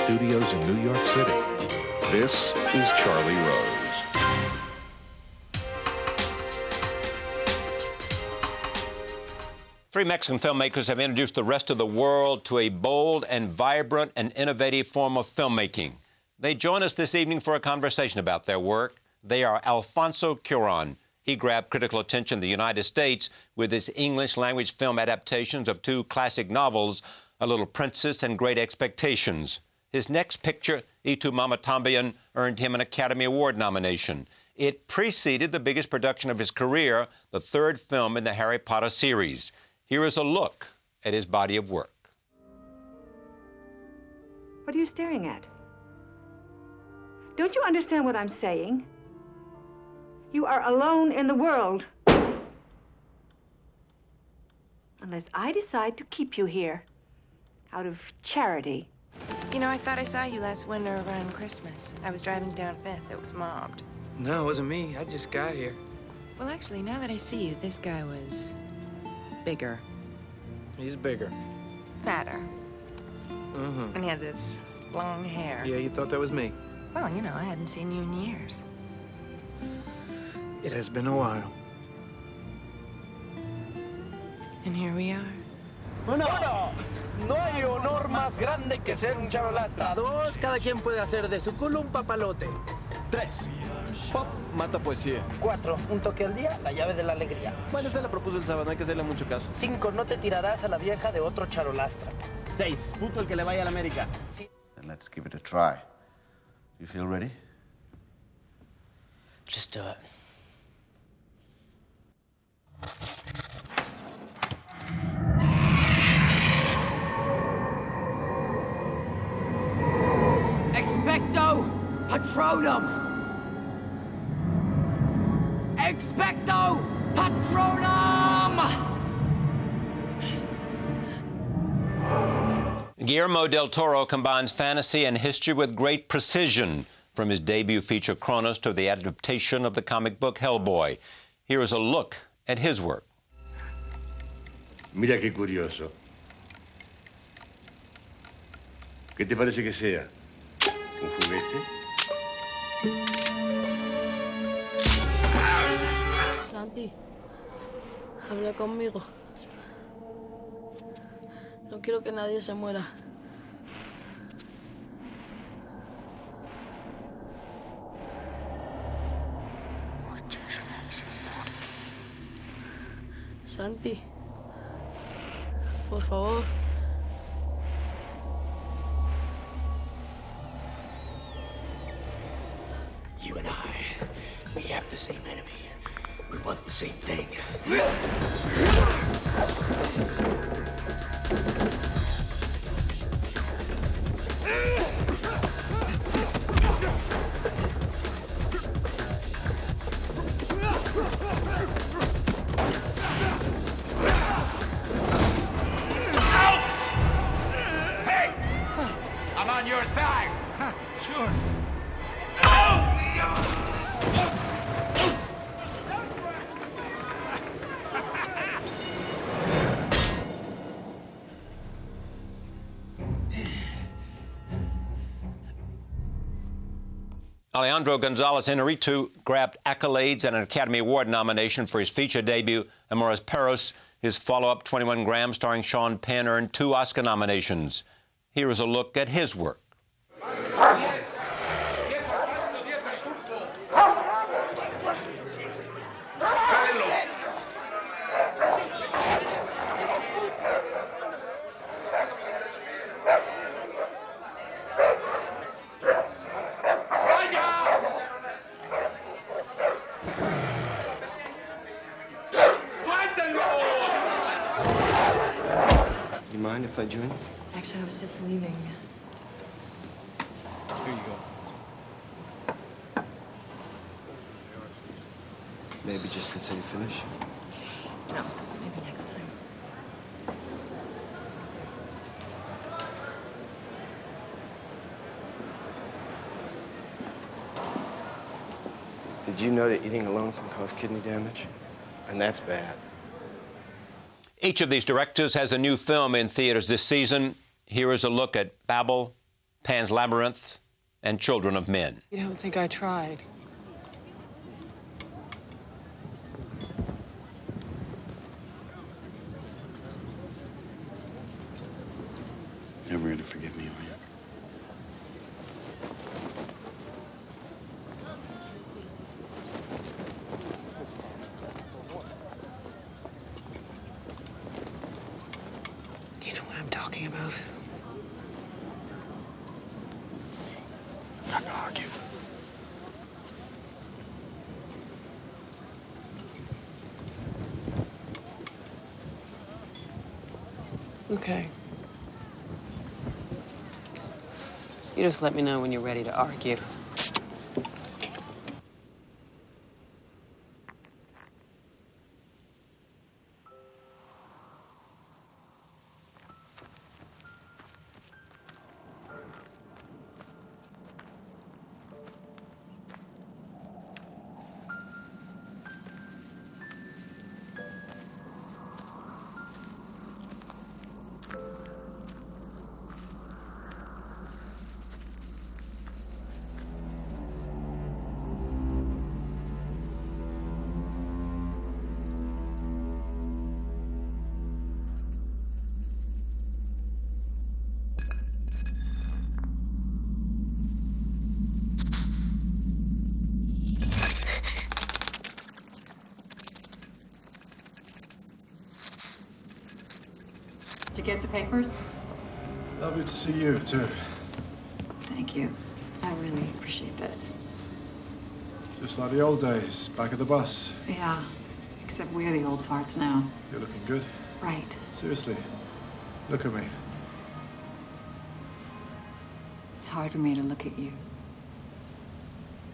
studios in New York City. This is Charlie Rose. Three Mexican filmmakers have introduced the rest of the world to a bold and vibrant and innovative form of filmmaking. They join us this evening for a conversation about their work. They are Alfonso Cuarón. He grabbed critical attention in the United States with his English-language film adaptations of two classic novels, A Little Princess and Great Expectations. His next picture, Y Tu Mama También, earned him an Academy Award nomination. It preceded the biggest production of his career, the third film in the Harry Potter series. Here is a look at his body of work. What are you staring at? Don't you understand what I'm saying? You are alone in the world. Unless I decide to keep you here, out of charity. You know, I thought I saw you last winter around Christmas. I was driving down Fifth. It was mobbed. No, it wasn't me. I just got here. Well, actually, now that I see you, this guy was bigger. He's bigger. Fatter. Mm-hmm. And he had this long hair. Yeah, you thought that was me. Well, you know, I hadn't seen you in years. It has been a while. And here we are. Uno, no hay honor más grande que ser un charolastra. Dos, cada quien puede hacer de su culo un papalote. Tres, pop mata poesía. Cuatro, un toque al día, la llave de la alegría. Bueno, se la propuso el sábado, no hay que hacerle mucho caso. Cinco, no te tirarás a la vieja de otro charolastra. Seis, puto el que le vaya a la América. Then let's give it a try. You feel ready? Just do it. Expecto Patronum! Expecto Patronum! Guillermo del Toro combines fantasy and history with great precision, from his debut feature Cronos to the adaptation of the comic book Hellboy. Here is a look at his work. Mira qué curioso. ¿Qué te parece que sea? ¿Un juguete? Santi, habla conmigo. No quiero que nadie se muera. Muchas veces morí. Santi, por favor. You and I, we have the same enemy. We want the same thing. Hey! I'm on your side. Sure. Alejandro González Iñárritu grabbed accolades and an Academy Award nomination for his feature debut, Amores Perros. His follow-up, 21 Grams, starring Sean Penn, earned 2 Oscar nominations. Here is a look at his work. You mind if I join? Actually, I was just leaving. Here you go. Maybe just until you finish. No, maybe next time. Did you know that eating alone can cause kidney damage? And that's bad. Each of these directors has a new film in theaters this season. Here is a look at Babel, Pan's Labyrinth, and Children of Men. You don't think I tried? Never going to forgive me, will you? You know what I'm talking about? I'm not going to argue. Okay. You just let me know when you're ready to argue. Did you get the papers? Lovely to see you, too. Thank you. I really appreciate this. Just like the old days, back at the bus. Yeah, except we're the old farts now. You're looking good. Right. Seriously, look at me. It's hard for me to look at you.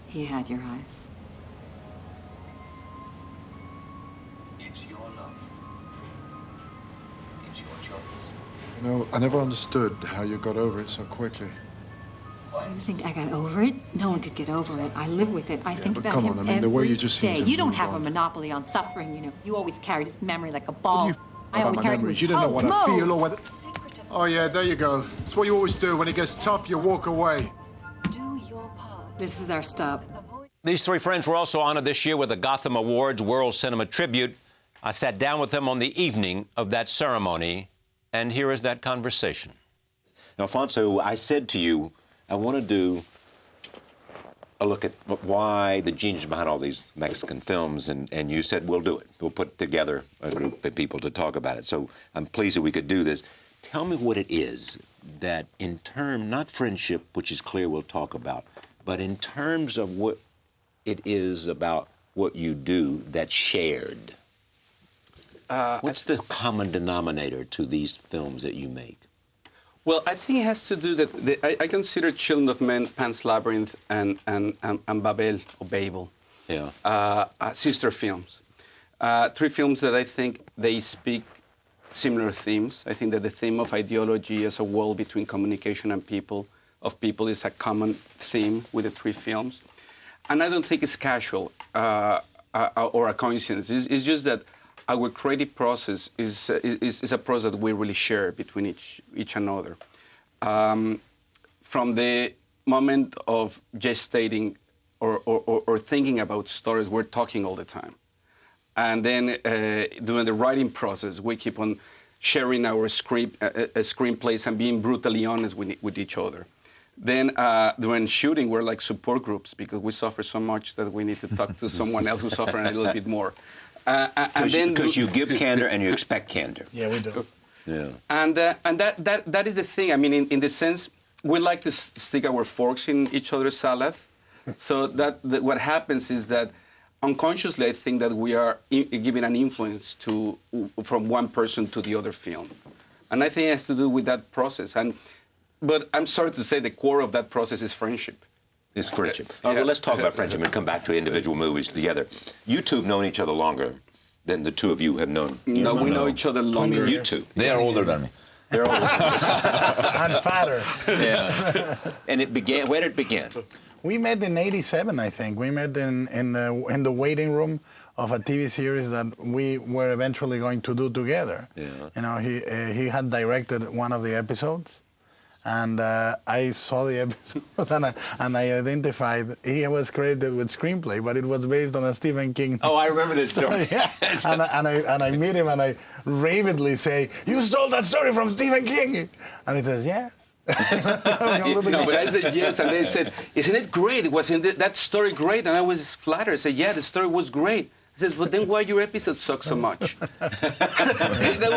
He had your eyes. It's your love. It's your choice. You know, I never understood how you got over it so quickly. You think I got over it? No one could get over it. I live with it. I think but about come him on, I mean, the way every you just seem day. to You don't move have a on. monopoly on suffering, you know. You always carried his memory like a ball. I About always my carried memories. with You don't know what I move. feel or whether... Oh, yeah, there you go. It's what you always do. When it gets tough, you walk away. Do your part. This is our stub. These three friends were also honored this year with the Gotham Awards World Cinema Tribute. I sat down with them on the evening of that ceremony, and here is that conversation. Alfonso, I said to you, I want to do a look at why the genius behind all these Mexican films, and you said, we'll do it. We'll put together a group of people to talk about it. So I'm pleased that we could do this. Tell me what it is that in terms, not friendship, which is clear we'll talk about, but in terms of what it is about what you do that's shared. What's the common denominator to these films that you make? Well, I think it has to do that. I consider Children of Men, Pan's Labyrinth, and Babel or Babel, sister films. Three films that I think they speak similar themes. I think that the theme of ideology as a wall between communication and people is a common theme with the three films. And I don't think it's casual or a coincidence. It's just that our creative process is a process that we really share between each another. From the moment of gestating or thinking about stories, we're talking all the time. And then during the writing process, we keep on sharing our screenplays and being brutally honest with each other. Then during shooting, we're like support groups because we suffer so much that we need to talk to someone else who's suffering a little bit more. Because you give candor and you expect candor. Yeah, we do. Yeah. And that is the thing. I mean, in the sense, we like to stick our forks in each other's salad. So that what happens is that unconsciously, I think that we are giving an influence from one person to the other film. And I think it has to do with that process. But I'm sorry to say the core of that process is friendship. It's friendship. Well, let's talk about friendship and come back to individual movies together. You two have known each other longer than the two of you have known. No, we know each other longer. You two. They are older than me. They're older. I'm fatter. Yeah. And it began. Where did it begin? We met in '87, I think. We met in the waiting room of a TV series that we were eventually going to do together. Yeah. You know, he had directed one of the episodes, And I saw the episode and I identified he was credited with screenplay, but it was based on a Stephen King. Oh, I remember this story. Yeah. and I meet him and I ravedly say, "You stole that story from Stephen King," and he says, "Yes." No, but I said yes, and they said, "Isn't it great? Wasn't that story great?" And I was flattered. I said, "Yeah, the story was great." He says, "But then why your episode sucks so much?" that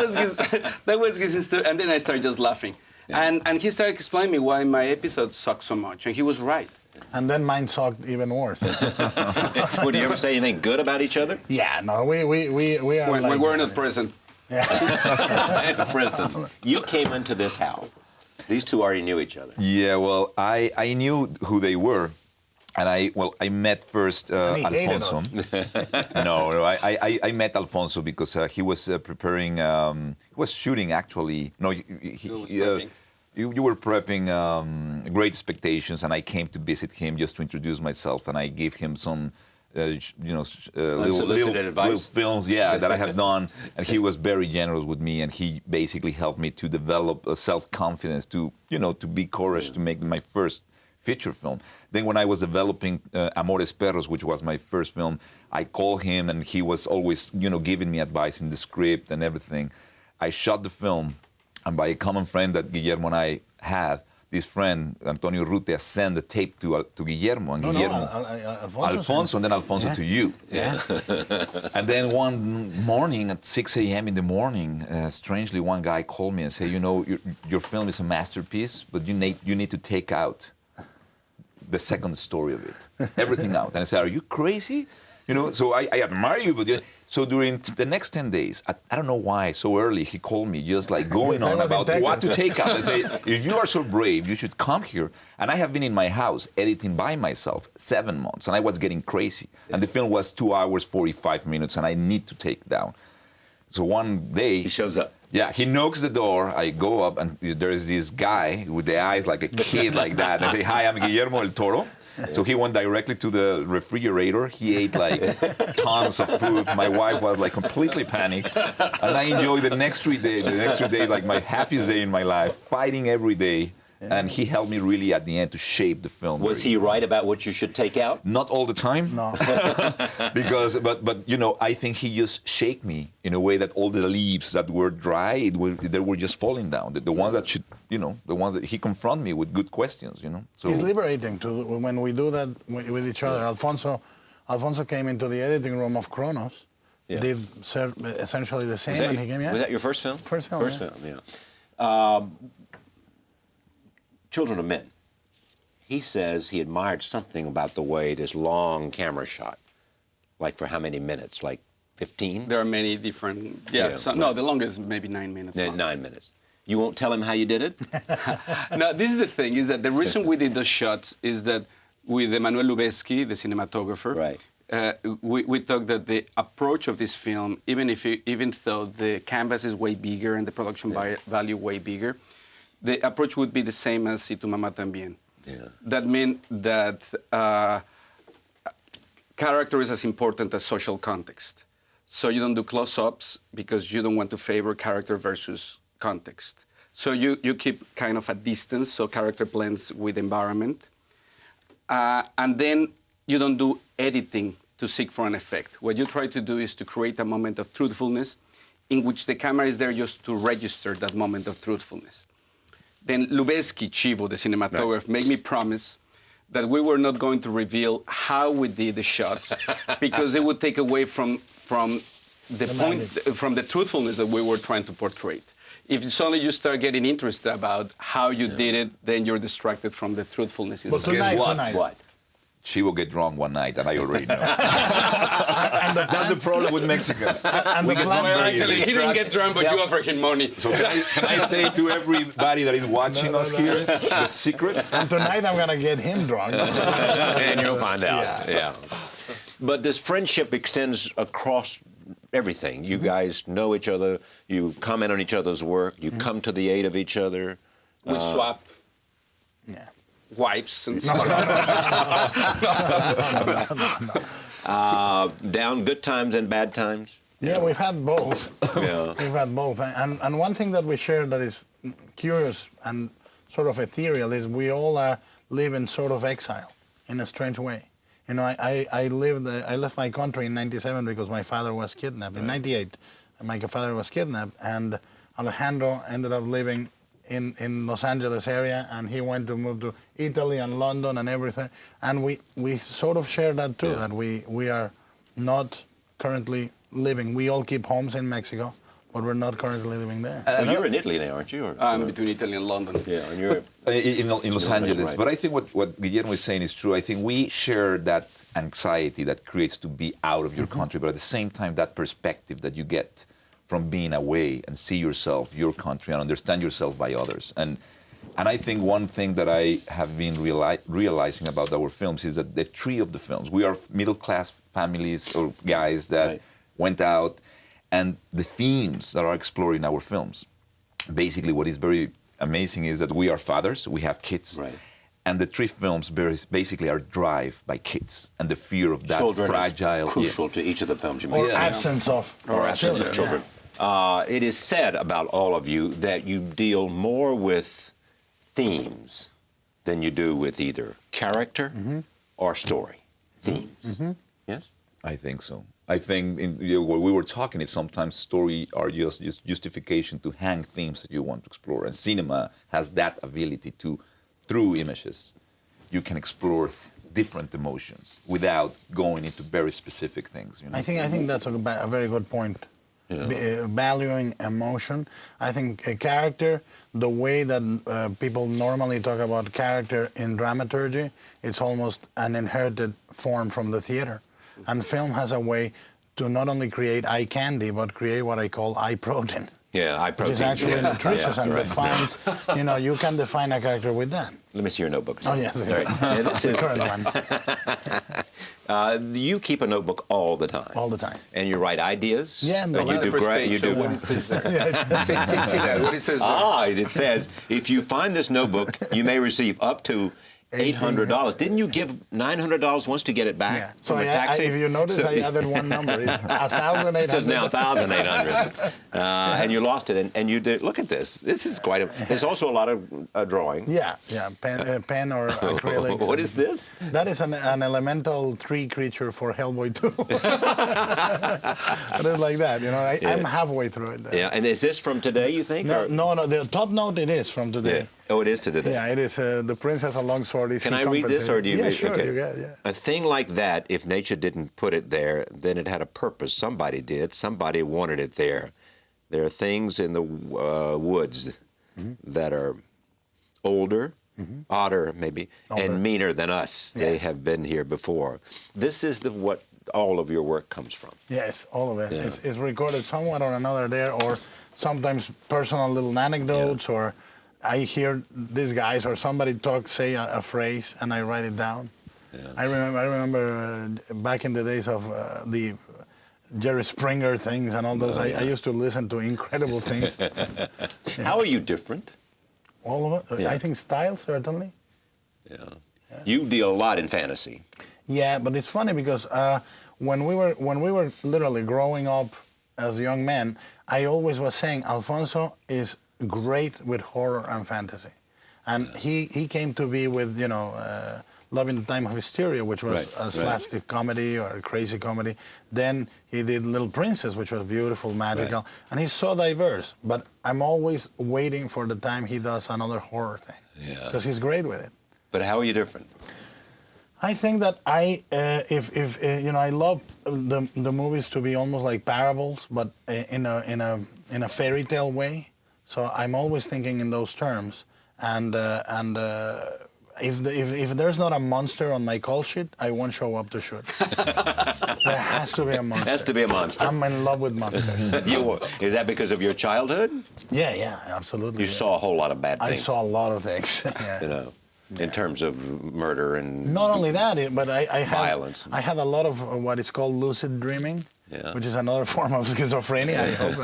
was his story. And then I started just laughing. Yeah. And he started explaining me why my episode sucked so much, and he was right. And then mine sucked even worse. Would you ever say anything good about each other? Yeah, no, we are when like... we're not present. Yeah. In prison. You came into this how? These two already knew each other. Yeah, well, I knew who they were. And I met first Alfonso. No, I met Alfonso because he was preparing, he was shooting actually. No, you were prepping Great Expectations, and I came to visit him just to introduce myself, and I gave him some, little films, that I have done, and he was very generous with me, and he basically helped me to develop a self-confidence, to be courage to make my first feature film. Then when I was developing Amores Perros, which was my first film, I called him and he was always, giving me advice in the script and everything. I shot the film, and by a common friend that Guillermo and I had, this friend, Antonio Rutia, sent the tape to Guillermo, and Alfonso, and then Alfonso to you. Yeah. And then one morning at 6 a.m. in the morning, strangely, one guy called me and said, your film is a masterpiece, but you need to take out the second story of it, everything out. And I said, "Are you crazy?" So I admire you, but so during the next 10 days, I don't know why, so early he called me, just like going on about what to take out. I say, "If you are so brave, you should come here." And I have been in my house editing by myself 7 months, and I was getting crazy. And the film was 2 hours, 45 minutes, and I need to take down. So one day he shows up. Yeah, he knocks the door. I go up, and there's this guy with the eyes like a kid like that. I say, "Hi, I'm Guillermo del Toro." So he went directly to the refrigerator. He ate like tons of food. My wife was like completely panicked. And I enjoyed the next 3 days, like my happiest day in my life, fighting every day. And he helped me really at the end to shape the film. Was he right about what you should take out? Not all the time. No. But I think he just shaped me in a way that all the leaves that were dry, they were just falling down. The ones that should, the ones that he confronted me with good questions, So it's liberating when we do that with each other. Alfonso came into the editing room of Kronos, did essentially the same, and he came in. Was that your first film? First film, yeah. Children of Men. He says he admired something about the way this long camera shot. Like for how many minutes? Like 15? There are many different, no, the longest maybe 9 minutes. 9 minutes. You won't tell him how you did it? No, this is the thing, is that the reason we did those shots is that with Emanuel Lubezki, the cinematographer, we thought that the approach of this film, even though the canvas is way bigger and the production value way bigger, the approach would be the same as Si tu mamá también. Yeah. That meant that character is as important as social context. So you don't do close-ups because you don't want to favor character versus context. So you keep kind of a distance so character blends with environment. And then you don't do editing to seek for an effect. What you try to do is to create a moment of truthfulness in which the camera is there just to register that moment of truthfulness. Then Lubezki, Chivo, the cinematographer, made me promise that we were not going to reveal how we did the shots because it would take away from the truthfulness that we were trying to portray. If suddenly you start getting interested about how you did it, then you're distracted from the truthfulness. But tonight, what? She will get drunk one night, and I already know. And that's the problem with Mexicans. Actually, he didn't get drunk, but you offered him money. So can I say to everybody that is watching us here, the secret? And tonight I'm going to get him drunk. And you'll find out. Yeah. But this friendship extends across everything. You guys know each other. You comment on each other's work. You come to the aid of each other. We swap. Yeah. Wipes and stuff. Down good times and bad times? Yeah, we've had both. Yeah. We've had both. And one thing that we share that is curious and sort of ethereal is we all live in sort of exile in a strange way. You know, I left my country in '97 because my father was kidnapped. In '98, my father was kidnapped, and Alejandro ended up living in Los Angeles area, and he went to move to Italy and London and everything. And we sort of share that too, that we are not currently living. We all keep homes in Mexico, but we're not currently living there. Well, you're in Italy now, aren't you? I'm between Italy and London. Yeah, and you're in Los Angeles. Right. But I think what Guillermo is saying is true. I think we share that anxiety that creates to be out of your country, but at the same time, that perspective that you get from being away and see yourself, your country, and understand yourself by others. And I think one thing that I have been realizing about our films is that the three of the films, we are middle-class families or guys that went out, and the themes that are explored in our films. Basically, what is very amazing is that we are fathers, we have kids, and the three films basically are driven by kids and the fear of that children fragile. Is crucial to each of the films you make. Or absence of children. It is said about all of you that you deal more with themes than you do with either character or story. Themes. Yes? I think so. I think when we were talking, it's sometimes story are just justification to hang themes that you want to explore. And cinema has that ability to, through images, you can explore different emotions without going into very specific things. You know? I think that's a very good point. Valuing emotion. I think a character, the way that people normally talk about character in dramaturgy, it's almost an inherited form from the theater. And film has a way to not only create eye candy, but create what I call eye protein. Yeah, eye protein. Which is actually nutritious and defines, you know, you can define a character with that. Let me see your notebook. Oh, yes. Right. Yeah, this is the current one. You keep a notebook all the time. All the time. And you write ideas. Yeah, and you do great. You do what it says there. What it says there. It says, if you find this notebook, you may receive up to $800. Didn't you give $900 once to get it back? Yeah. So from a taxi? if you notice, I added one number. It's 1,800. It says now 1,800. And you lost it, and you did. Look at this. This is quite a. There's also a lot of drawing. Yeah, pen or acrylics. What is this? That is an elemental tree creature for Hellboy 2. It is like that, you know. I'm halfway through it. Yeah, and is this from today, you think? No. The top note, it is from today. Yeah. Oh, it is to today. Yeah, it is. The prince has a long sword. Can I read this, or do you? Yeah, sure. Okay. You got, yeah. A thing like that, if nature didn't put it there, then it had a purpose. Somebody did. Somebody wanted it there. There are things in the woods that are older, odder maybe, and meaner than us. They have been here before. This is what all of your work comes from. Yes, all of it. Yeah. It's recorded somewhat or another there, or sometimes personal little anecdotes, or I hear these guys or somebody say a phrase, and I write it down. Yeah. I remember back in the days of the Jerry Springer things and all those. I used to listen to incredible things. How are you different? All of it. Yeah. I think style, certainly. Yeah. You deal a lot in fantasy. Yeah, but it's funny because when we were literally growing up as young men, I always was saying Alfonso is great with horror and fantasy, and he came to be with Love in the Time of Hysteria, which was a slapstick comedy or a crazy comedy. Then he did Little Princess, which was beautiful, magical, and he's so diverse. But I'm always waiting for the time he does another horror thing, because he's great with it. But how are you different? I think that I love the movies to be almost like parables, but in a fairy tale way. So I'm always thinking in those terms, and if there's not a monster on my call sheet, I won't show up to shoot. There has to be a monster. Has to be a monster. I'm in love with monsters. Is that because of your childhood? Yeah, absolutely. You saw a whole lot of bad things. I saw a lot of things. In terms of murder and not only that, but I violence. I had a lot of what is called lucid dreaming. Yeah. Which is another form of schizophrenia, I hope.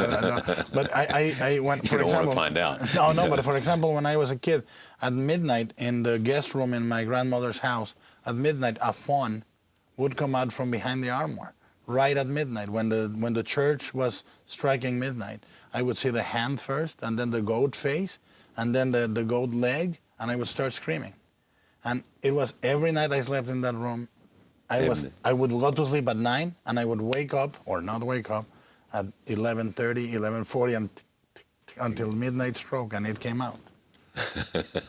But I went, for example... You don't want to find out. No, but for example, when I was a kid, at midnight in the guest room in my grandmother's house, at midnight, a fawn would come out from behind the armoire, right at midnight, when the church was striking midnight. I would see the hand first, and then the goat face, and then the goat leg, and I would start screaming. And it was every night I slept in that room. I would go to sleep at 9, and I would wake up, or not wake up, at 11:30, 11:40, until midnight stroke, and it came out.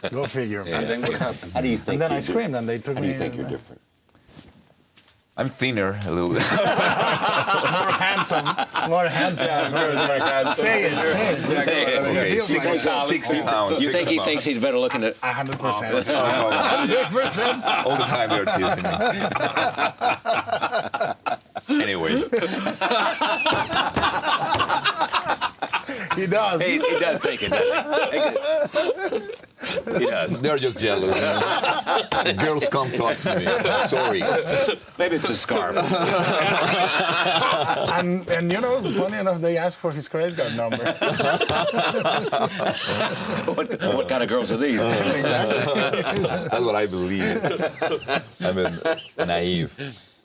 Go figure. And then what happened? How do you think? And then I screamed, and they took me. How do you think you're different? I'm thinner a little bit. More handsome. More handsome. Say it. Okay, 60 pounds. You think he thinks he's better looking at 100%. 100%. All the time they're teasing me. Anyway. He does. He does think it, doesn't he? He does. They're just jealous. Girls come talk to me. Sorry. Maybe it's a scarf. and you know, funny enough, they asked for his credit card number. What kind of girls are these? Exactly. That's what I believe. I mean, naive.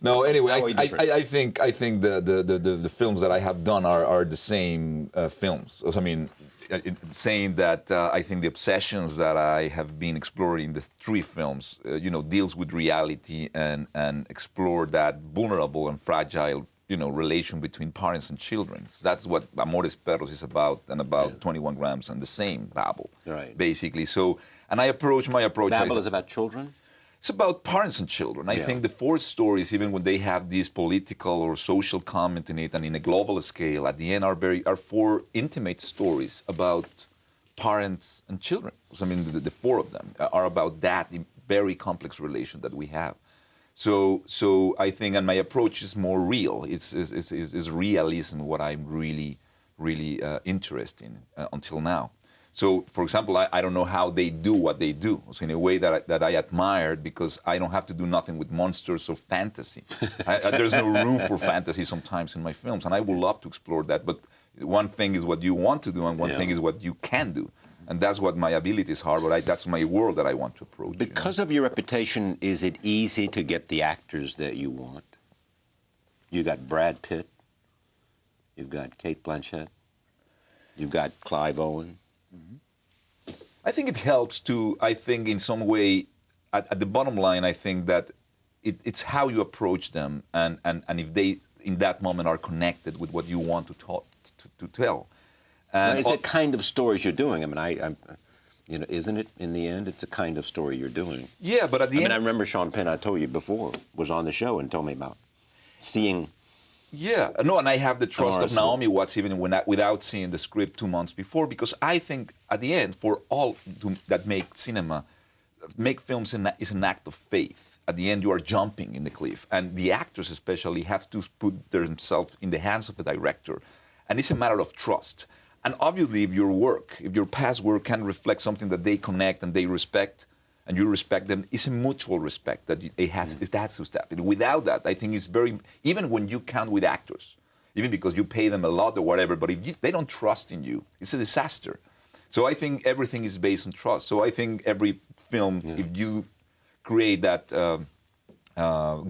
No, anyway, I think the films that I have done are the same films. I mean, saying that I think the obsessions that I have been exploring in the 3 films, deals with reality and explore that vulnerable and fragile, relation between parents and children. So that's what Amores Perros is about, and about 21 grams and the same Babel, right? Basically. So, and my approach. Babel is about children. It's about parents and children. I think the 4 stories, even when they have this political or social comment in it, and in a global scale, at the end are 4 intimate stories about parents and children. So, I mean, the 4 of them are about that very complex relation that we have. So I think, and my approach is more real. It's realism what I'm really interested in until now. So, for example, I don't know how they do what they do. So in a way that I admired, because I don't have to do nothing with monsters or fantasy. There's no room for fantasy sometimes in my films, and I would love to explore that. But one thing is what you want to do, and one thing is what you can do. And that's what my abilities are, but that's my world that I want to approach. Because of your reputation, is it easy to get the actors that you want? You got Brad Pitt, you've got Kate Blanchett, you've got Clive Owen. I think it helps to, in some way, at the bottom line, I think that it's how you approach them, and if they, in that moment, are connected with what you want to tell. And it's a kind of stories you're doing. I mean, isn't it, in the end, it's a kind of story you're doing? Yeah, but at the end... I remember Sean Penn, I told you before, was on the show and told me about seeing... Yeah, no, and I have the trust of Naomi Watts even without seeing the script 2 months before, because I think at the end, for all that make films is an act of faith. At the end, you are jumping in the cliff, and the actors especially have to put themselves in the hands of the director, and it's a matter of trust. And obviously, if your past work can reflect something that they connect and they respect, and you respect them, it's a mutual respect that it has to step. Without that, I think it's very, even when you count with actors, even because you pay them a lot or whatever, but if they don't trust in you, it's a disaster. So I think everything is based on trust. So I think every film, if you create that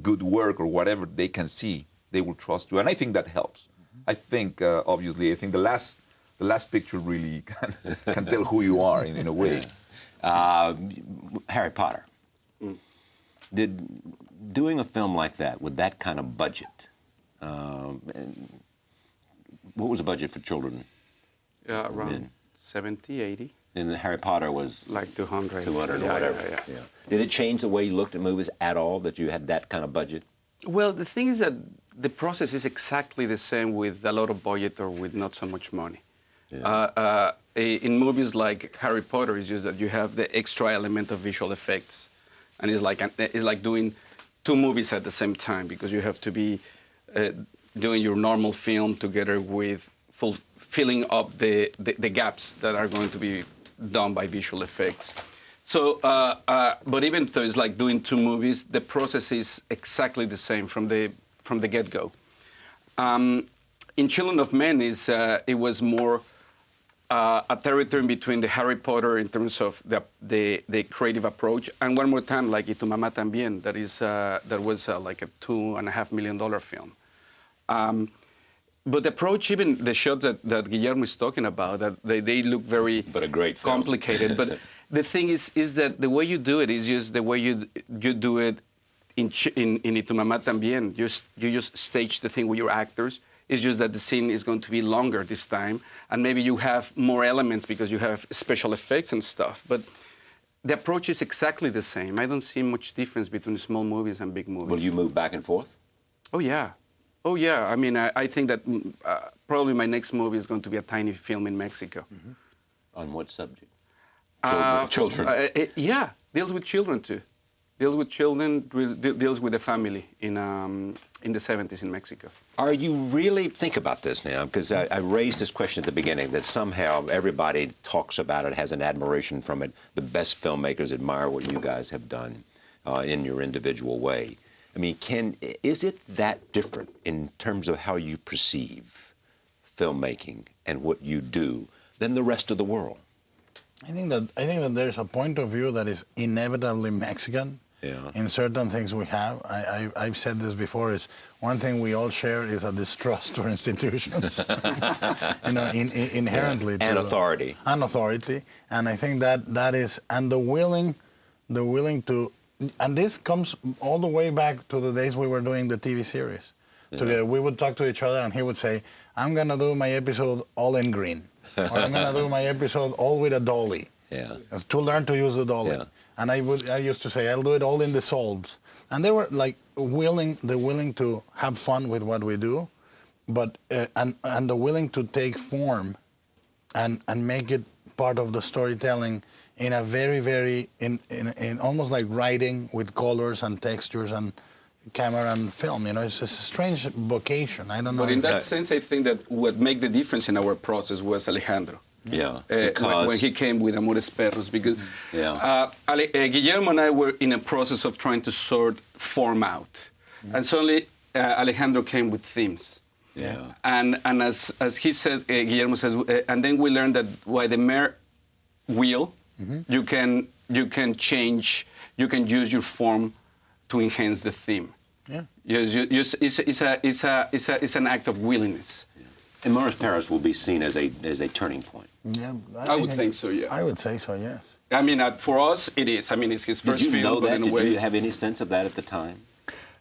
good work or whatever they can see, they will trust you. And I think that helps. I think, obviously, the last picture really can tell who you are in a way. Harry Potter. Did doing a film like that with that kind of budget, and what was the budget for children? Around 70, 80. And the Harry Potter was like 200. 200 or whatever. Yeah. Did it change the way you looked at movies at all, that you had that kind of budget? Well, the thing is that the process is exactly the same with a lot of budget or with not so much money. Yeah. In movies like Harry Potter, it's just that you have the extra element of visual effects, and it's like doing 2 movies at the same time, because you have to be doing your normal film together with filling up the gaps that are going to be done by visual effects. So, but even though it's like doing 2 movies, the process is exactly the same from the get-go. In Children of Men, it was more a territory between the Harry Potter in terms of the creative approach, and one more time, like Y Tu Mamá También, that was like a $2.5 million film. But the approach, even the shots that Guillermo is talking about, that they look very complicated. But the thing is that the way you do it is just the way you do it in Y Tu Mamá También. You just stage the thing with your actors. It's just that the scene is going to be longer this time, and maybe you have more elements because you have special effects and stuff. But the approach is exactly the same. I don't see much difference between small movies and big movies. Will you move back and forth? Oh, yeah. Oh, yeah. I mean, I think that probably my next movie is going to be a tiny film in Mexico. Mm-hmm. On what subject? Children. Yeah, deals with children, too. Deals with children, deals with the family in the 70s in Mexico. Are you really, think about this now, because I raised this question at the beginning, that somehow everybody talks about it, has an admiration from it. The best filmmakers admire what you guys have done in your individual way. I mean, is it that different in terms of how you perceive filmmaking and what you do than the rest of the world? I think that there's a point of view that is inevitably Mexican. Yeah. In certain things we have. I've said this before, is one thing we all share is a distrust for institutions. Inherently. And authority. And authority. And I think that is, and the willing to, and this comes all the way back to the days we were doing the TV series. Yeah. Together, we would talk to each other and he would say, I'm gonna do my episode all in green. Or I'm gonna do my episode all with a dolly. Yeah. To learn to use the dolly. Yeah. And I used to say, I'll do it all in the solves. And they were like willing to have fun with what we do, but and the willing to take form and make it part of the storytelling in a very in almost like writing with colors and textures and camera and film. It's a strange vocation. I don't know. But in that sense, I think that what made the difference in our process was Alejandro. Yeah, when he came with Amores Perros, because Guillermo and I were in a process of trying to sort form out, and suddenly Alejandro came with themes. Yeah, and as he said, Guillermo says, and then we learned that by the mere will, you can change, you can use your form to enhance the theme. Yeah, it's an act of willingness. And Amores Perros will be seen as a turning point. Yeah, I would think so. Yeah, I would say so. Yes. I mean, for us, it is. I mean, it's his first film. Did you know that? Did you have any sense of that at the time?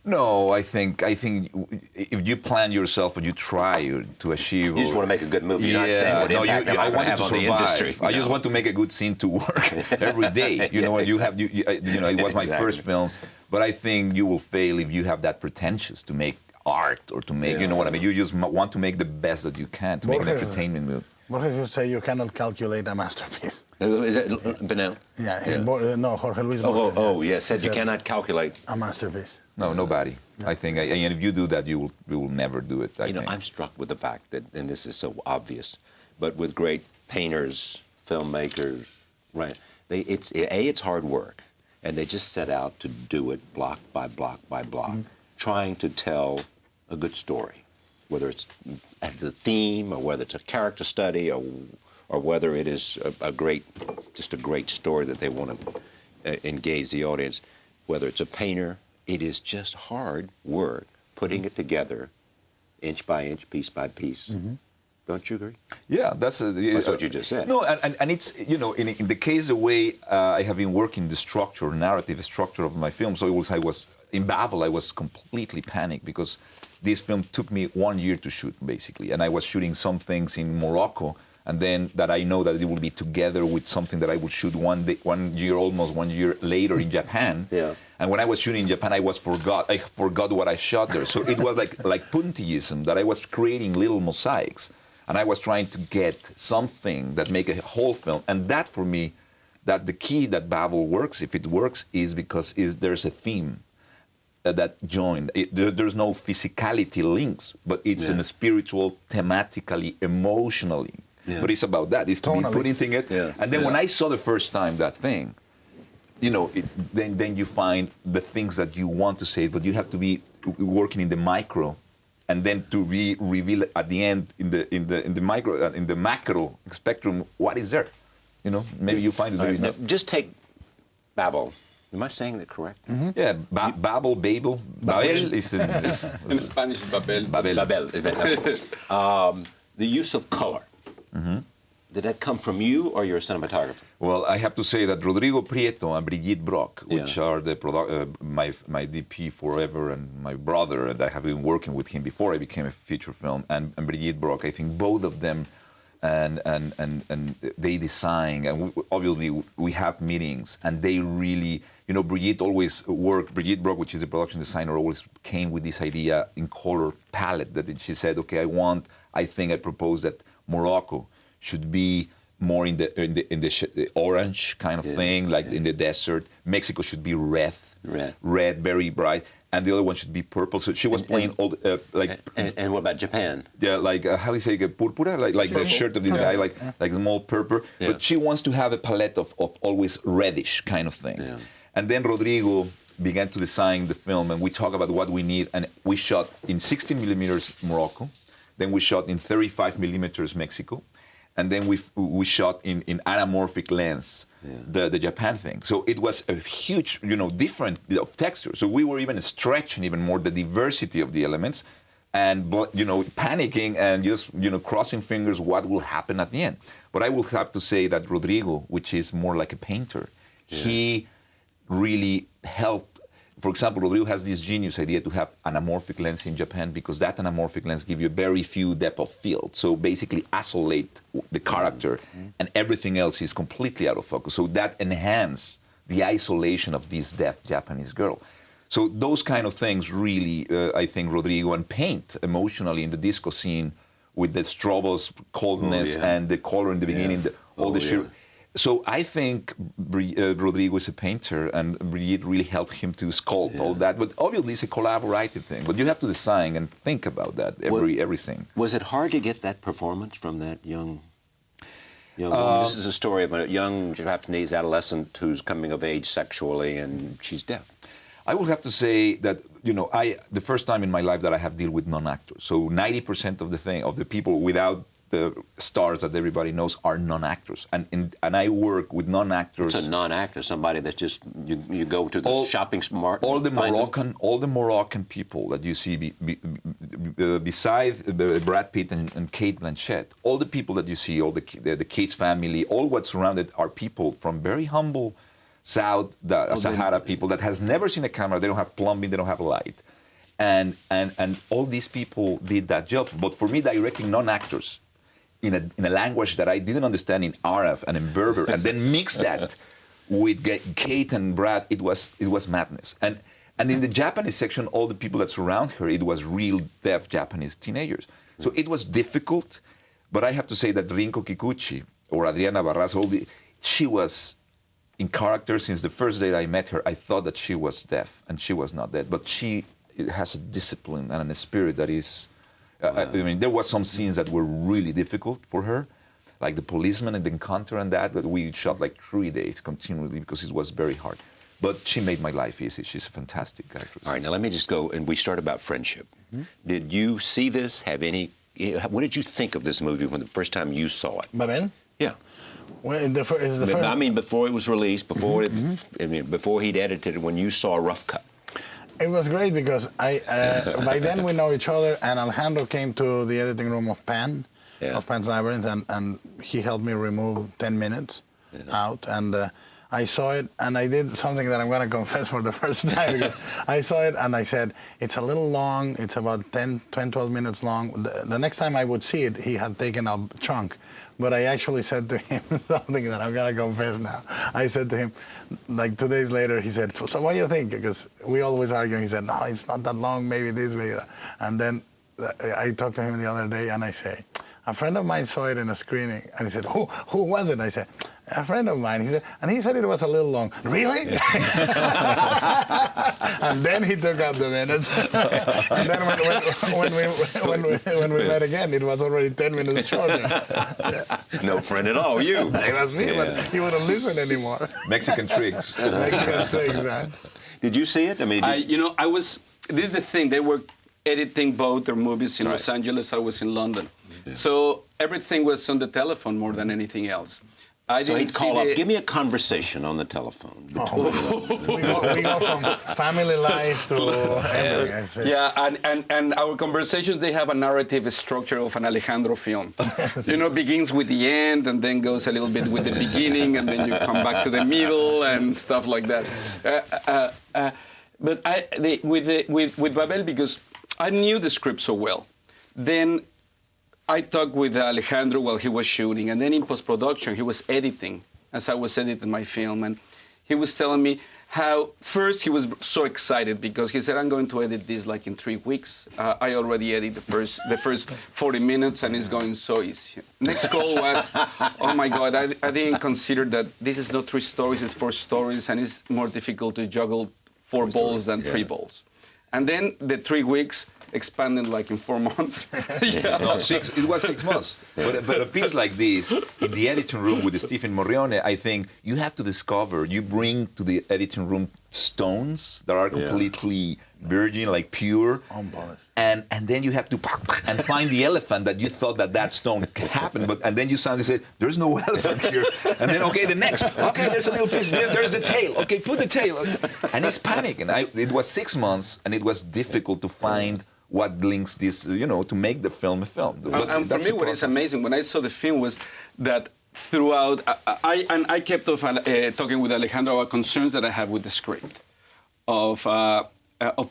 No, I think if you plan yourself or you try to achieve, you just want to make a good movie. You're not saying what impact I want to survive. The industry. I just want to make a good scene to work every day. It was my first film, but I think you will fail if you have that pretentious to make art or to make, you know what I mean? You just want to make the best that you can to make an entertainment movie. What did you say? You cannot calculate a masterpiece. Is it Benel? Yeah. No, Jorge Luis. Said you cannot calculate a masterpiece. No, nobody. Yeah. I think, and if you do that, you will never do it. I think. I'm struck with the fact that, and this is so obvious, but with great painters, filmmakers, right? It's hard work, and they just set out to do it block by block by block, trying to tell a good story, whether it's the theme or whether it's a character study or whether it is a great story that they want to engage the audience. Whether it's a painter, it is just hard work putting it together, inch by inch, piece by piece. Don't you agree? Yeah, that's what you just said. No, and it's, in the case, the way I have been working the narrative structure of my film, so I was in Babel, I was completely panicked because this film took me 1 year to shoot, basically. And I was shooting some things in Morocco, and then that I know that it will be together with something that I would shoot almost 1 year later in Japan. Yeah. And when I was shooting in Japan, I forgot what I shot there. So it was like puntillism, that I was creating little mosaics. And I was trying to get something that make a whole film. And that, for me, that the key that Babel works, if it works, is because there's a theme that joined. There's no physicality links, but it's in a spiritual, thematically, emotionally. Yeah. But it's about that. It's to be putting things. Yeah. And then when I saw the first time that thing, then you find the things that you want to say, but you have to be working in the micro, and then to reveal at the end in the micro, in the macro spectrum, what is there? Maybe you find it very. Just take Babel. Am I saying that correct? Yeah, Babel. Babel is in Spanish, Babel. Babel. The use of color. Did that come from you or your cinematographer? Well, I have to say that Rodrigo Prieto and Brigitte Brock, which are the my DP forever and my brother, and I have been working with him before I became a feature film, and Brigitte Brock, I think both of them, and they design, and obviously we have meetings, and they really, you know, Brigitte Brock, which is a production designer, always came with this idea in color palette that she said, okay, I propose that Morocco should be more in the orange kind of thing, like in the desert. Mexico should be red, very bright, and the other one should be purple. So she was playing all And what about Japan? Yeah, like how do you say purpura, like the shirt of this guy, like small purple. Yeah. But she wants to have a palette of always reddish kind of thing. Yeah. And then Rodrigo began to design the film, and we talk about what we need, and we shot in 16 millimeters Morocco, then we shot in 35 millimeters Mexico. And then we shot in anamorphic lens, the Japan thing. So it was a huge, different of texture. So we were even stretching even more the diversity of the elements, and panicking and just crossing fingers what will happen at the end. But I will have to say that Rodrigo, which is more like a painter, he really helped. For example, Rodrigo has this genius idea to have anamorphic lens in Japan because that anamorphic lens gives you very few depth of field. So basically isolate the character and everything else is completely out of focus. So that enhances the isolation of this deaf Japanese girl. So those kind of things really, I think, Rodrigo, and paint emotionally in the disco scene with the strobos, coldness, and the color in the beginning, So I think Rodrigo is a painter, and Brigitte really helped him to sculpt all that. But obviously, it's a collaborative thing. But you have to design and think about that everything. Was it hard to get that performance from that young woman? This is a story of a young Japanese adolescent who's coming of age sexually, and she's deaf. I would have to say that the first time in my life that I have dealt with non-actors. So 90% of the people without the stars that everybody knows are non-actors, and I work with non-actors. It's a non-actor, somebody that just you go to the shopping mart. All the Moroccan people that you see beside Brad Pitt and Kate Blanchett, all the people that you see, all the Kate's family, all what's surrounded are people from very humble Sahara people that has never seen a camera. They don't have plumbing. They don't have light, and all these people did that job. But for me, directing non-actors in a language that I didn't understand in Arab and in Berber, and then mix that with Kate and Brad, it was madness. And in the Japanese section, all the people that surround her, it was real deaf Japanese teenagers. So it was difficult, but I have to say that Rinko Kikuchi or Adriana Barraza, she was in character since the first day I met her. I thought that she was deaf, and she was not deaf, but she has a discipline and a spirit that is. I mean, there were some scenes that were really difficult for her, like the policeman and the encounter and that we shot like 3 days continually because it was very hard. But she made my life easy. She's a fantastic actress. All right, now let me just go, and we start about friendship. Did you see this? What did you think of this movie when the first time you saw it? Babel? Yeah. Well, I mean, before it was released, before before he'd edited it, when you saw a rough cut. It was great because by then we know each other, and Alejandro came to the editing room of Pan's Labyrinth, and he helped me remove 10 minutes out, and I saw it, and I did something that I'm going to confess for the first time, because I saw it, and I said, it's a little long, it's about 12 minutes long. The next time I would see it, he had taken a chunk, but I actually said to him something that I'm going to confess now. I said to him, like 2 days later, he said, so what do you think? Because we always argue. He said, no, it's not that long, maybe this, maybe that. And then I talked to him the other day, and I say, a friend of mine saw it in a screening, and he said, who was it? I said, a friend of mine. He said it was a little long. Really? And then he took out the minutes. And then when we met again, it was already 10 minutes shorter. No friend at all, you. It was me, but he wouldn't listen anymore. Mexican tricks. Mexican tricks, man. Did you see it? I mean, this is the thing. They were editing both their movies in Los Angeles. I was in London. Yeah. So everything was on the telephone more than anything else. So he'd call up, give me a conversation on the telephone. we go from family life to everything. Yeah, and our conversations, they have a narrative structure of an Alejandro film. You know, begins with the end and then goes a little bit with the beginning and then you come back to the middle and stuff like that. But with Babel, because I knew the script so well, then I talked with Alejandro while he was shooting, and then in post-production, he was editing, as I was editing my film, and he was telling me how, first he was so excited because he said, I'm going to edit this like in 3 weeks. I already edited the first 40 minutes, and it's going so easy. Next call was, oh my God, I didn't consider that this is not 3 stories, it's 4 stories, and it's more difficult to juggle 4 balls than 3 balls. And then the 3 weeks, expanded like in 4 months. Yeah. No, it was 6 months. But a piece like this, in the editing room with Stephen Morrione, I think you have to discover, you bring to the editing room stones that are completely virgin, like pure. Unpolished. And then you have to and find the elephant that you thought that stone happened, and then you suddenly say, there's no elephant here. And then, okay, the next, okay, there's a little piece, there's the tail, okay, put the tail. And it's panic. And it was 6 months, and it was difficult to find what links this, to make the film a film. And for me, what is amazing when I saw the film was that throughout, I kept talking with Alejandro about concerns that I have with the script, of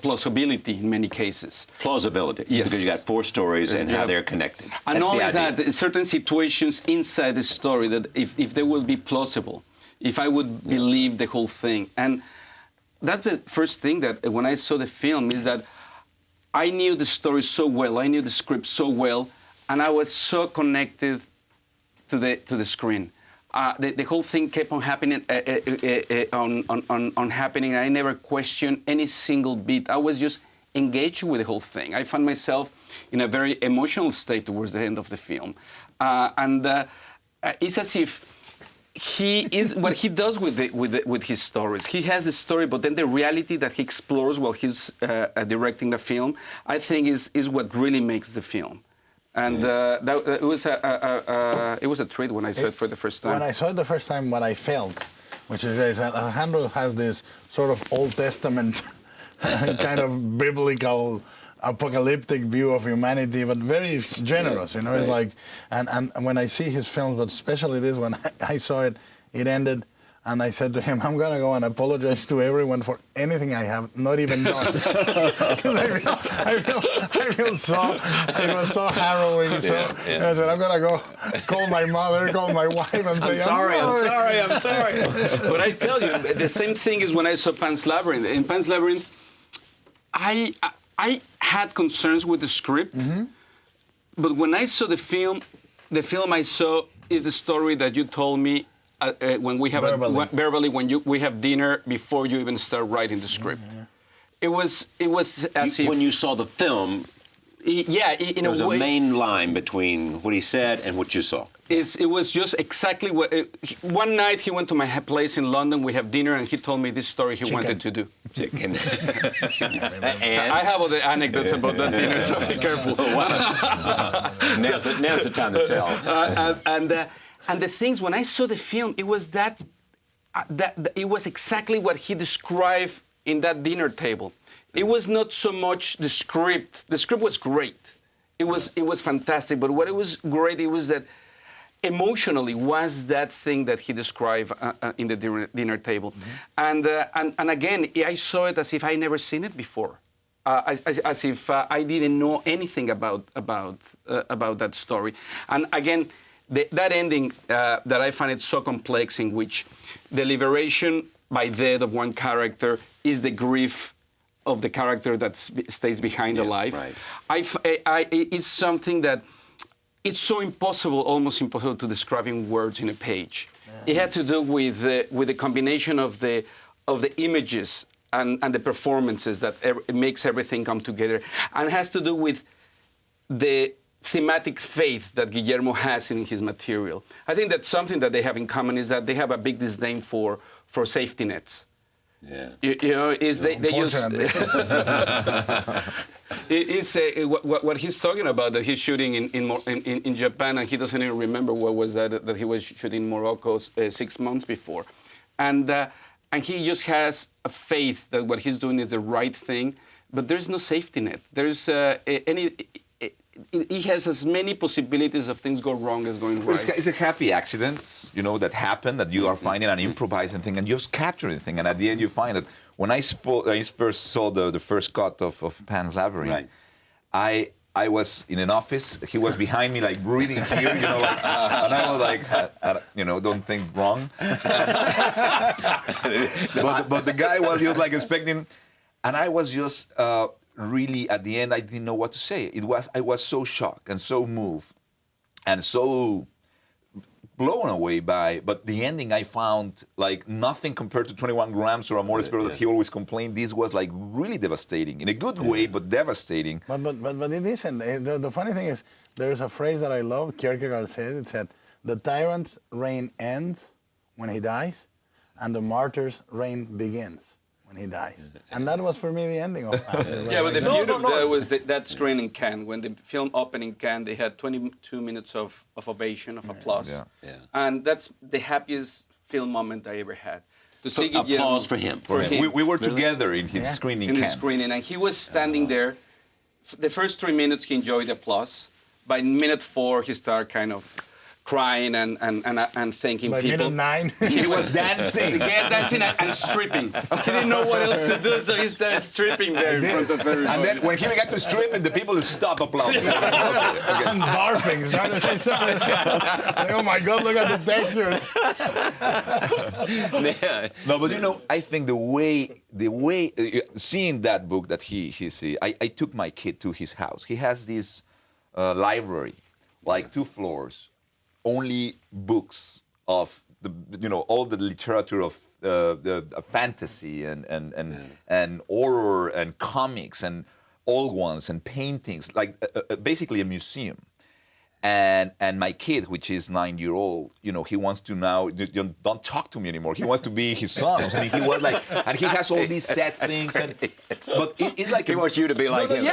plausibility in many cases. Plausibility, yes. Because you got 4 stories and how they're connected. And not only that, certain situations inside the story that if they will be plausible, if I would believe the whole thing. And that's the first thing that when I saw the film is that I knew the story so well, I knew the script so well, and I was so connected to the screen. The whole thing kept on happening, on happening. I never questioned any single bit. I was just engaged with the whole thing. I found myself in a very emotional state towards the end of the film, and it's as if he is what he does with his stories. He has the story, but then the reality that he explores while he's directing the film, I think, is what really makes the film. And it was a treat when I saw it for the first time. When I saw it the first time, what I felt, which is Alejandro has this sort of Old Testament kind of biblical, apocalyptic view of humanity, but very generous, It's like, and when I see his films, but especially this one, I saw it, it ended, and I said to him, I'm going to go and apologize to everyone for anything I have not even done. Because I feel so, it was so harrowing. I said, I'm going to go call my mother, call my wife, and say, I'm sorry. But I tell you, the same thing is when I saw Pan's Labyrinth. In Pan's Labyrinth, I had concerns with the script, but when I saw the film I saw is the story that you told me when we have verbally we have dinner before you even start writing the script. It was as if when you saw the film. In there was a main line between what he said and what you saw. It was just exactly what. One night he went to my place in London. We have dinner, and he told me this story he wanted to do. Chicken. And I have other anecdotes about that dinner, so be careful. Now's the time to tell. And the things when I saw the film, it was that it was exactly what he described in that dinner table. It was not so much the script. The script was great. It was fantastic. But what it was great, it was that emotionally was that thing that he described in the dinner table. And again, I saw it as if I never seen it before, as if I didn't know anything about that story. And again, that ending that I find it so complex, in which the liberation by death of one character is the grief of the character that stays behind alive. Right. It's something that it's so impossible, almost impossible to describe in words in a page. It had to do with the combination of the images and the performances that makes everything come together, and has to do with the thematic faith that Guillermo has in his material. I think that something that they have in common is that they have a big disdain for safety nets. Yeah. You know, is they use. What he's talking about, that he's shooting in Japan, and he doesn't even remember what was that he was shooting in Morocco 6 months before, and he just has a faith that what he's doing is the right thing, but there's no safety net. There's he has as many possibilities of things go wrong as going right. It's a happy accident, you know, that happened, that you are finding an improvising thing and just capturing the thing, and at the end you find that when I first saw the first cut of Pan's Labyrinth, right. I was in an office. He was behind me, like breathing here, you know, like, and I was like, you know, don't think wrong. but the guy was just like expecting, and I was just really at the end. I didn't know what to say. I was so shocked and so moved, and so blown away by, but the ending I found like nothing compared to 21 Grams or Amores Perros that he always complained. This was like really devastating, in a good way, but devastating. But it isn't. The funny thing is, there's a phrase that I love, Kierkegaard said, it said, the tyrant's reign ends when he dies, and the martyr's reign begins when he dies. And that was for me the ending of Yeah, but the beauty of that was that screen in Cannes. When the film opened in Cannes, they had 22 minutes of ovation, of applause. And that's the happiest film moment I ever had. To see Guillermo, applause for him. We were together in his screening in camp. his screening, and he was standing there. The first 3 minutes, he enjoyed the applause. By minute 4, he started kind of crying and thanking people. By minute 9, he was dancing. He was dancing and stripping. He didn't know what else to do, so he started stripping there in front of everybody. And then when he began to strip, the people stopped applauding. And barfing. Oh my God, look at the texture. No, but you know, I think the way seeing that book that he see, I took my kid to his house. He has this library, like 2 floors, only books of all the literature of the fantasy and horror and comics and old ones and paintings, like basically a museum. And my kid, which is 9-year-old, he wants to now, don't talk to me anymore. He wants to be his son. I mean, he was like, and he has all these sad things. But it's like he wants you to be like him.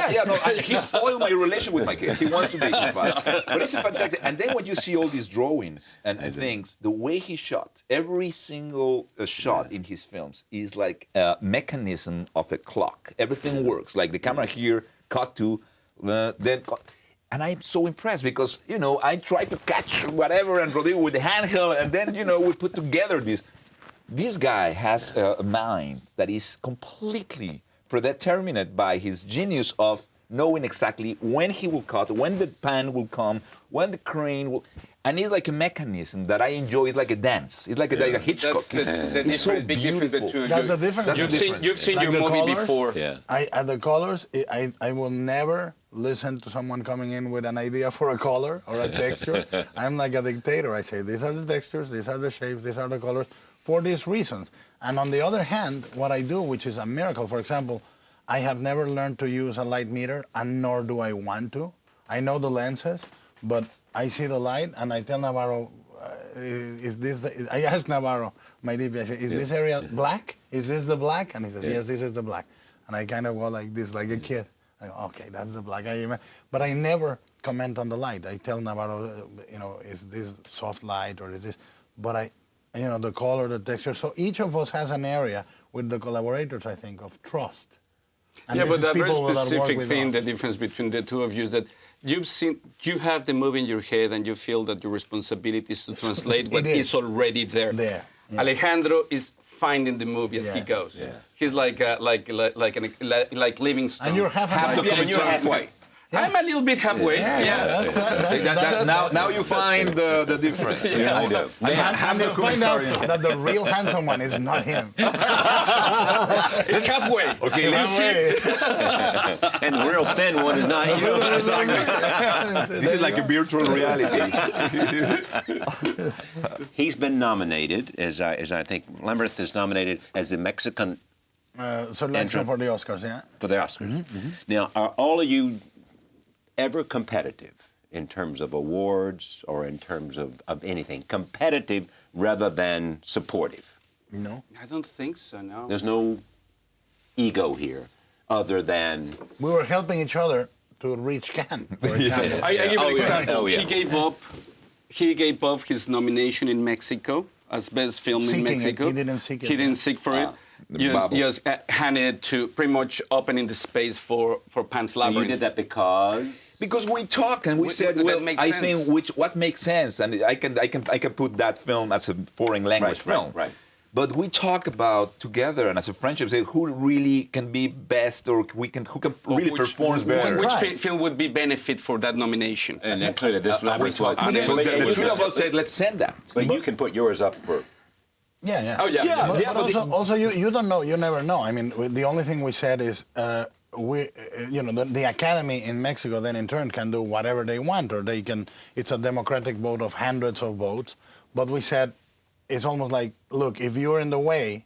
He spoiled my relationship with my kid. He wants to be his father. But it's a fantastic. And then when you see all these drawings and things, the way he shot, every single shot in his films is like a mechanism of a clock. Everything works. Like the camera here, cut to, then cut. And I'm so impressed because, I try to catch whatever and Rodrigo with the handheld, and then, we put together this. This guy has a mind that is completely predetermined by his genius of knowing exactly when he will cut, when the pan will come, when the crane will. And it's like a mechanism that I enjoy. It's like a dance. It's like a Hitchcock. It's so big difference between That's the difference. You've seen like your movie colors, before. The colors, I will never listen to someone coming in with an idea for a color or a texture. I'm like a dictator. I say, these are the textures, these are the shapes, these are the colors, for these reasons. And on the other hand, what I do, which is a miracle, for example, I have never learned to use a light meter, and nor do I want to. I know the lenses, but I see the light, and I tell Navarro, is this I ask Navarro, my DP, I say, is this area black? Is this the black? And he says, yes, this is the black. And I kind of go like this, like a kid. I go, okay, that's the black. But I never comment on the light. I tell Navarro, is this soft light or is this? But the color, the texture. So each of us has an area with the collaborators, I think, of trust. And but that very specific thing, the difference between the two of you is that you have the movie in your head and you feel that your respontivity is to translate what is already there. Yeah. Alejandro is finding the movie as he goes. Yes. He's like living stone. And you're halfway. Yeah. I'm a little bit halfway. Now you find the difference. I do. I'm going to find out that the real handsome one is not him. It's halfway. Okay, halfway. And the real thin one is not you. This is like a virtual reality. He's been nominated, as I think Lemberth is nominated as the Mexican selection for the Oscars, For the Oscars. Now, are all of you ever competitive in terms of awards or in terms of anything? Competitive rather than supportive? No. I don't think so, no. There's no ego here other than... We were helping each other to reach Cannes, for example. I give an example. Oh, yeah. He gave up his nomination in Mexico as best film in Mexico. He didn't seek it. He didn't seek for it. Just handed it to pretty much opening the space for Pan's Labyrinth. You did that because? Because we talked and we said, well, I think what makes sense, and I can put that film as a foreign language film. Right. But we talk about together and as a friendship, say who really can be best, or who can really perform better. Which film would be benefit for that nomination? And then clearly this Labyrinth was. The three of us said, let's send that. But you can put yours up for. Yeah. Oh, yeah. But also, you don't know. You never know. I mean, the only thing we said is the Academy in Mexico then in turn can do whatever they want, or they can. It's a democratic vote of hundreds of votes. But we said it's almost like, look, if you're in the way,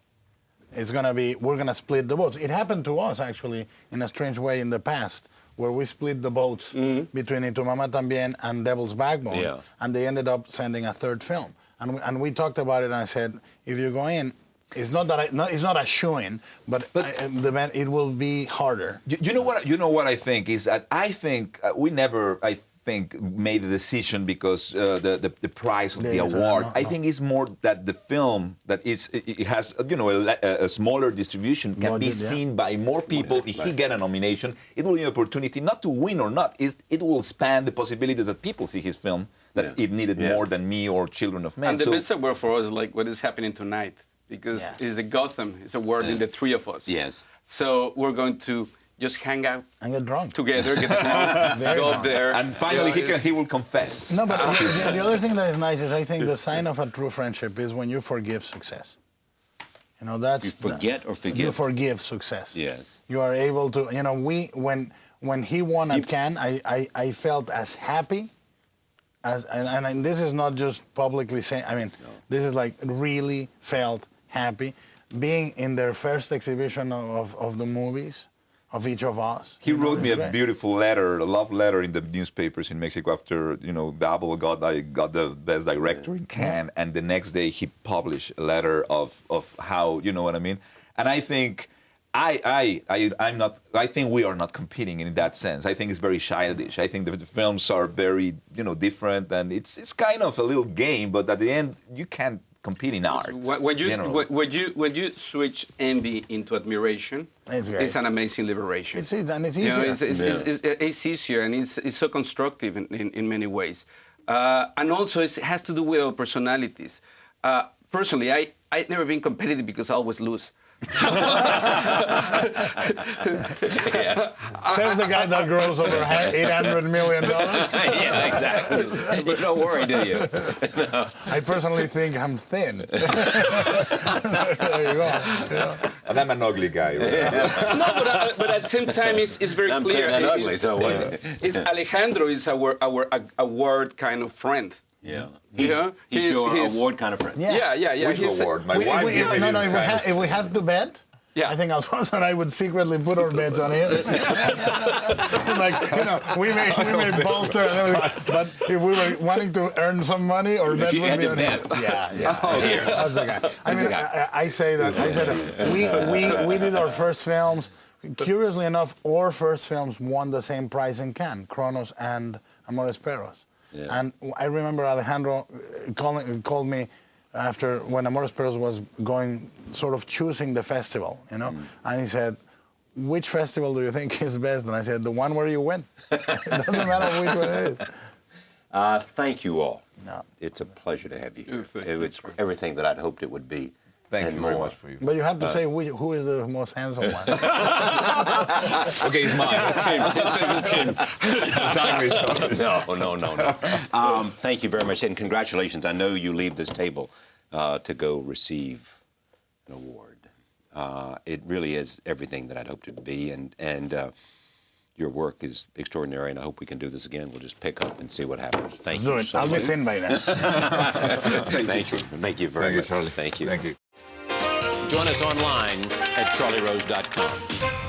we're gonna split the votes. It happened to us actually in a strange way in the past, where we split the votes between Y Tu Mamá También and Devil's Backbone, and they ended up sending a third film. And we talked about it, and I said, if you go in, it's not a shoo-in, but it will be harder. You know what I think is that I think we never made the decision because the price of the award. I think it's more that the film it has a smaller distribution can be seen by more people. If he get a nomination, it will be an opportunity not to win or not. It will expand the possibilities that people see his film. That it needed more than Me or Children of Men. And the best award for us is like what is happening tonight, because it's a Gotham. It's a word in the three of us. Yes. So we're going to just hang out and get drunk together, get drunk, go up there, and finally he will confess. No, but the other thing that is nice is I think the sign of a true friendship is when you forgive success. That's you forget or forgive. You forgive success. Yes. You are able to. When he won at Cannes, I felt as happy. And this is not just publicly saying. I mean, this is like really felt happy being in their first exhibition of the movies. Of each of us. He wrote me a beautiful letter, a love letter in the newspapers in Mexico after, Babel got the best director in Cannes, and the next day he published a letter of how, you know what I mean? And I think I think we are not competing in that sense. I think it's very childish. I think the films are very, different, and it's kind of a little game, but at the end you can't compete in art. When you switch envy into admiration, it's an amazing liberation. It's easier. It's easier, and it's so constructive in many ways. And also it has to do with our personalities. Personally, I've never been competitive because I always lose. Says the guy that grows over $800 million. Yeah, exactly. But don't worry, do you? No. I personally think I'm thin. There you go. Yeah. And I'm an ugly guy. Right? No, but at the same time, it's very I'm clear. I'm ugly, so what? It's Alejandro is our award kind of friend. Yeah. He's your award kind of friend. Yeah. Which award? My wife gave me this. If we had to bet, I think Alfonso and I would secretly put our bets on him. We may bolster and everything, but if we were wanting to earn some money, or bets would be on him. Yeah. That's the guy. I say that. We did our first films. Curiously enough, our first films won the same prize in Cannes, Kronos and Amores Perros. Yeah. And I remember Alejandro called me after when Amores Perros was choosing the festival, and he said, "Which festival do you think is best?" And I said, "The one where you win." It doesn't matter which one it is. Thank you all. No. It's a pleasure to have you here. It's everything that I'd hoped it would be. Thank you very much for you. But you have to say who is the most handsome one. Okay, it's mine. It's him. No. Thank you very much, and congratulations. I know you leave this table to go receive an award. It really is everything that I'd hoped it would be, and your work is extraordinary, and I hope we can do this again. We'll just pick up and see what happens. Thank you so much. I'll be thin by then. Thank you. Thank you very much. Charlie. Thank you. Thank you. Join us online at charlierose.com.